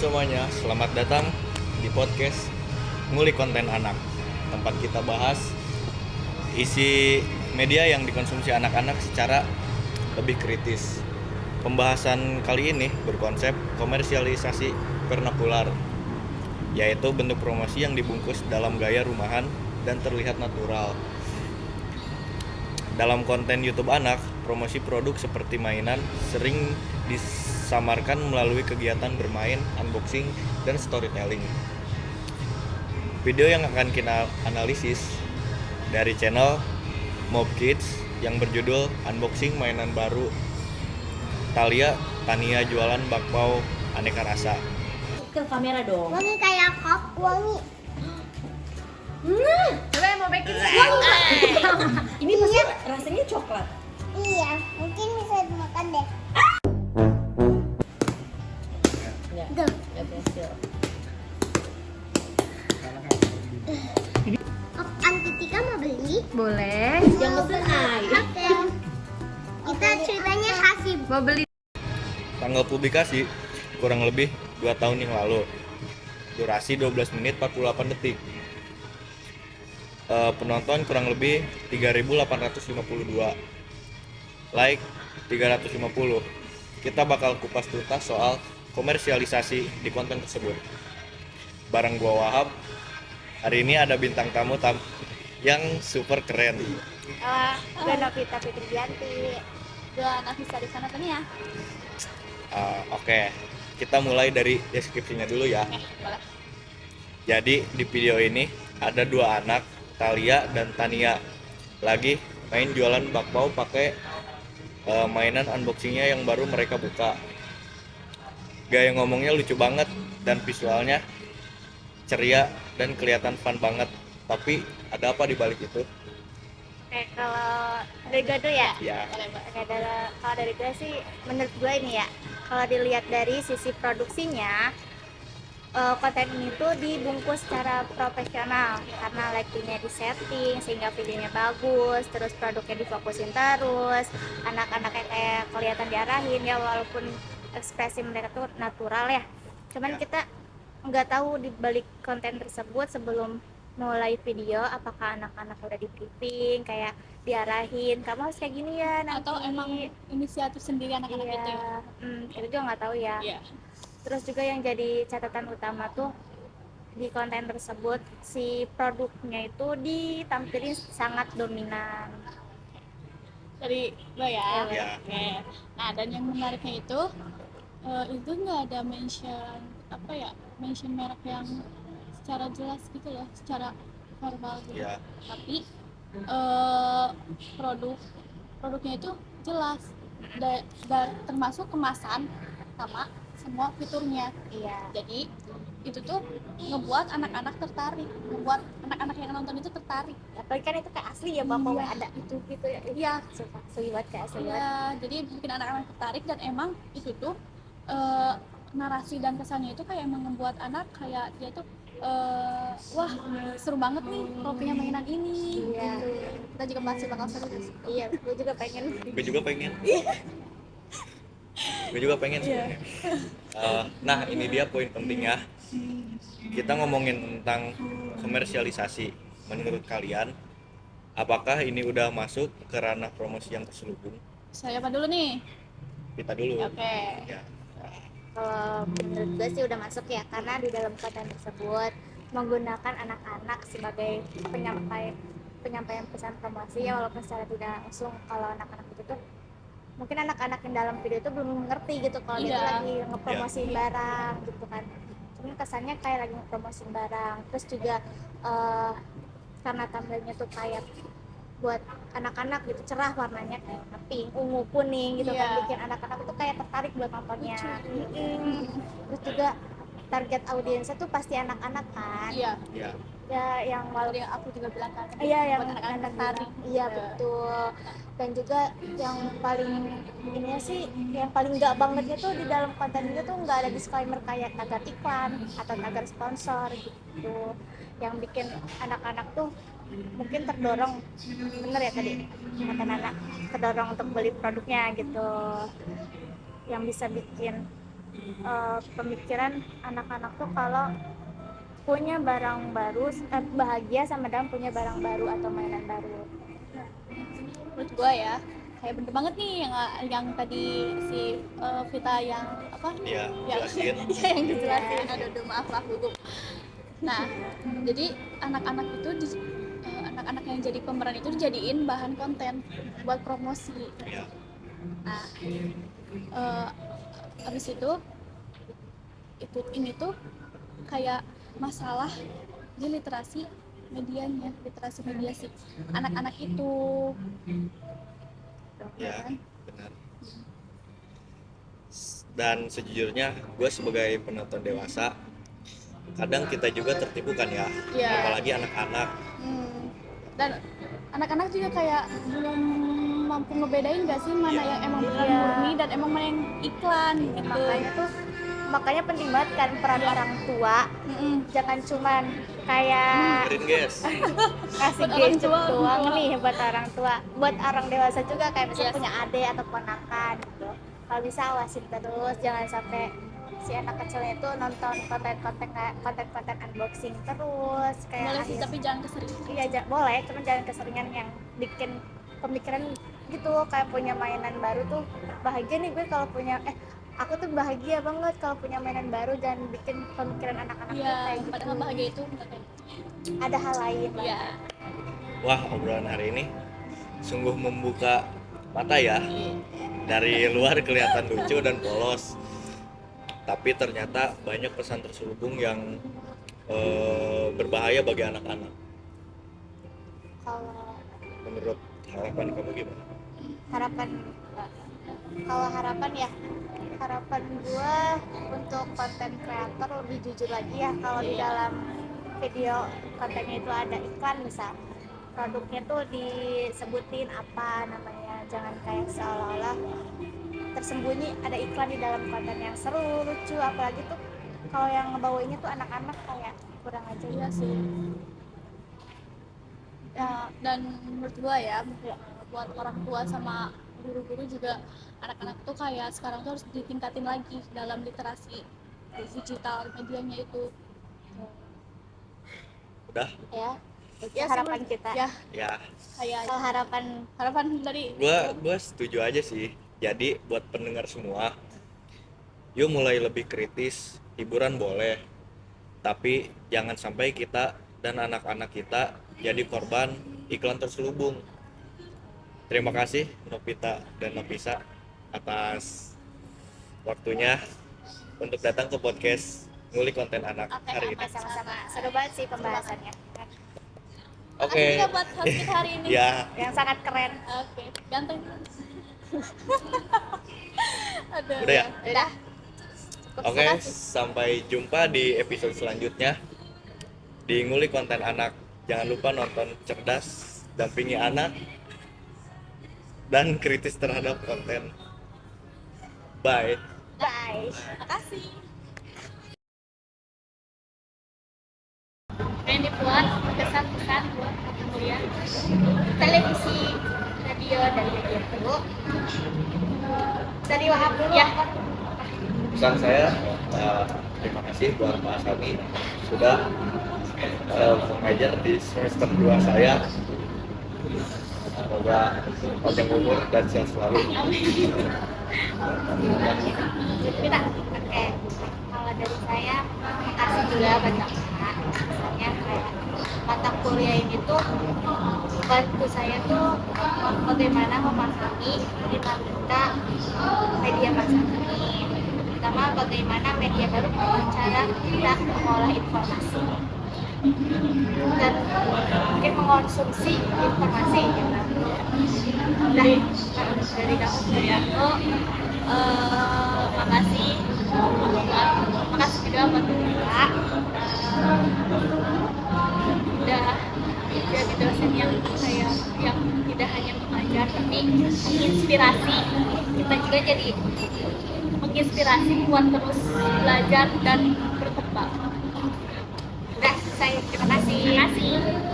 semuanya, selamat datang di podcast Ngulik Konten Anak. Tempat kita bahas isi media yang dikonsumsi anak-anak secara lebih kritis. Pembahasan kali ini berkonsep komersialisasi vernakular, yaitu bentuk promosi yang dibungkus dalam gaya rumahan dan terlihat natural. Dalam konten YouTube anak, promosi produk seperti mainan sering disamarkan melalui kegiatan bermain, unboxing, dan storytelling. Video yang akan kita analisis dari channel Mob Kids yang berjudul Unboxing Mainan Baru Tania jualan bakpao aneka rasa. Ke kamera dong. Wangi kayak kok, wangi. Coba yang mau bikin wangi. Ini pasti rasanya coklat. Iya, mungkin bisa dimakan deh. Enggak. Tuh. Enggak berhasil. Anti Tika mau beli? Boleh. Yang pesen Ai. Oke. Kita ceritanya kasih. Mau beli Tanggal publikasi kurang lebih 2 tahun yang lalu. Durasi 12 menit 48 detik. Penonton kurang lebih 3.852. Like 350. Kita bakal kupas tuntas soal komersialisasi di konten tersebut. Bareng gua Wahab. Hari ini ada bintang tamu yang super keren. Gue Novita Fitrianti. Gue Nafisa di sana ya. Oke, kita mulai dari deskripsinya dulu ya. Boleh. Jadi di video ini ada dua anak, Thalia dan Tania, lagi main jualan bakpao pakai mainan unboxingnya yang baru mereka buka. Gaya ngomongnya lucu banget dan visualnya ceria dan kelihatan fun banget. Tapi ada apa di balik itu? Oke, kalau dari gue tuh ya. Ya. Oke, kalau dari gue sih, menurut gue ini ya, kalau dilihat dari sisi produksinya, konten ini tuh dibungkus secara profesional karena lightingnya disetting sehingga videonya bagus, terus produknya difokusin terus, anak-anaknya kayak kelihatan diarahin ya, walaupun ekspresi mereka tuh natural ya. Cuman kita nggak tahu di balik konten tersebut sebelum mulai video apakah anak-anak udah di briefing, kayak diarahin kamu harus kayak gini ya nanti. Atau emang inisiatif sendiri anak-anak itu ya? Itu juga nggak tahu ya. Iya. Terus juga yang jadi catatan utama tuh di konten tersebut si produknya itu ditampilin sangat dominan. Dari gue ya. Iya. Oke. Nah, dan yang menariknya itu nggak ada mention mention merek yang secara jelas gitu loh, secara verbal gitu. Ya. Tapi produknya itu jelas dan termasuk kemasan sama semua fiturnya. Iya. Jadi itu tuh ngebuat anak-anak tertarik, ngebuat anak-anak yang nonton itu tertarik. Apalagi kan itu kayak asli ya bakpao Iya. ada itu gitu ya. Iya. Asli banget kayak asli banget. Iya, jadi bikin anak-anak tertarik dan emang itu tuh narasi dan kesannya itu kayak emang membuat anak kayak dia tuh wah seru banget nih kalau punya mainan ini. Iya. Gitu. Kita juga pasti bakal seru deh. Iya, gue juga pengen. Gue juga pengen. Gue juga pengen. Nah, ini dia poin pentingnya. Kita ngomongin tentang komersialisasi. Menurut kalian, apakah ini udah masuk ke ranah promosi yang terselubung? Saya apa dulu nih? Kita dulu. Oke. Ya. Kalau menurut gue sih udah masuk ya, karena di dalam konten tersebut menggunakan anak-anak sebagai penyampaian pesan promosi ya, walaupun secara tidak langsung. Kalau anak-anak itu tuh mungkin anak-anak yang dalam video itu belum ngerti gitu kalau dia tuh Iya. lagi ngepromosiin barang gitu kan. Cuman kesannya kayak lagi ngepromosiin barang. Terus juga karena thumbnailnya tuh kayak buat anak-anak gitu, cerah warnanya kayak pink, ungu, kuning gitu kan, Iya. bikin anak-anak itu kayak tertarik buat nontonnya. Terus juga target audiensnya tuh pasti anak-anak kan. Iya. Ya. Ya yang Tadi aku juga bilang kan. iya yang buat anak-anak tertarik. iya betul. Dan juga yang paling ininya sih, yang paling nggak bangetnya tuh di dalam konten itu tuh nggak ada disclaimer kayak tagar iklan atau tagar sponsor gitu, yang bikin anak-anak tuh mungkin terdorong, bener ya tadi kata Nana, terdorong untuk beli produknya gitu, yang bisa bikin pemikiran anak-anak tuh kalau punya barang baru, bahagia sama dengan punya barang baru atau mainan baru. Menurut gua ya kayak bener banget nih yang tadi si Vita yang apa Iya, yang jelasin. ya, yang dijelasin. Aduh maaf gugup. Nah jadi anak-anak itu anak-anak yang jadi pemeran itu dijadiin bahan konten buat promosi. Iya. Nah abis itu ini tuh kayak masalah di literasi media sih anak-anak itu. Ya, benar. Dan sejujurnya gue sebagai penonton dewasa kadang kita juga tertipu kan ya, Iya. apalagi anak-anak. Dan anak-anak juga kayak belum mampu ngebedain gak sih mana yang emang beneran Iya. murni dan emang mana yang iklan gitu. Makanya penting banget kan peran orang tua. Jangan cuman kayak Dengerin guys. kasih Buat orang gadget tua, doang tua. nih buat orang tua, buat orang dewasa juga kayak misalnya Yes. punya adik atau ponakan gitu. Kalau bisa awasin terus, jangan sampai si anak kecilnya itu nonton konten unboxing terus kayak Boleh sih tapi jangan keseringan. iya boleh, cuman jangan keseringan yang bikin pemikiran gitu kayak punya mainan baru tuh bahagia nih gue kalau punya aku tuh bahagia banget kalau punya mainan baru, dan bikin pemikiran anak-anak tuh Iya, kayak gitu. padahal bahagia itu enggak kayak Ada hal lain lah. Iya. Wah, obrolan hari ini sungguh membuka mata ya. Dari luar kelihatan lucu dan polos, tapi ternyata banyak pesan terselubung yang berbahaya bagi anak-anak. Kalau Menurut harapan kamu gimana? harapan ya, harapan gue untuk konten kreator lebih jujur lagi ya. Kalau di dalam video kontennya itu ada iklan misal, produknya tuh disebutin apa namanya, jangan kayak seolah-olah tersembunyi ada iklan di dalam konten yang seru, lucu, apalagi tuh kalau yang ngebawainnya tuh anak-anak kayak kurang aja. Iya sih. Ya, dan menurut gua ya buat orang tua sama guru-guru juga anak-anak tuh kayak sekarang tuh harus ditingkatin lagi dalam literasi digital medianya itu. Udah? Ya, itu Ya, harapan sih, kita. Ya, Ya, kayak Kalau harapan dari gua setuju aja sih. Jadi buat pendengar semua, yuk mulai lebih kritis. Hiburan boleh, tapi jangan sampai kita dan anak-anak kita jadi korban iklan terselubung. Terima kasih Novita dan Novisa atas waktunya untuk datang ke podcast Ngulik Konten Anak hari ini. sama-sama. Seru banget sih pembahasannya. Oke. Makasih juga buat host kita hari ini. Ya, Yang sangat keren. Oke, ganteng. Aduh. udah ya. Udah. Oke, sampai jumpa di episode selanjutnya di Ngulik Konten Anak. Jangan lupa nonton cerdas, dampingi anak, dan kritis terhadap konten. Bye. Bye. Makasih. Yang dibuat pesan-pesan buat kemudian Televisi, radio, dan media dulu. Dari Wahab dulu. Ya. Pesan saya, terima kasih buat Pak Sami sudah mengajar di semester 2 saya. Semoga panjang umur dan sehat selalu. Kita, oke. Kalau dari saya, makasih juga banyak. Misalnya kayak mata kuliah ini tuh bantu saya tuh bagaimana memahami dinamika media masa kini, terutama bagaimana media baru cara kita mengolah informasi dan mungkin mengkonsumsi informasi gitu. Dari kamu ya. makasih juga buat Kak. Udah jadi dosen yang tidak hanya mengajar tapi menginspirasi. Kita juga jadi menginspirasi buat terus belajar dan berkembang. Udah, saya terima kasih.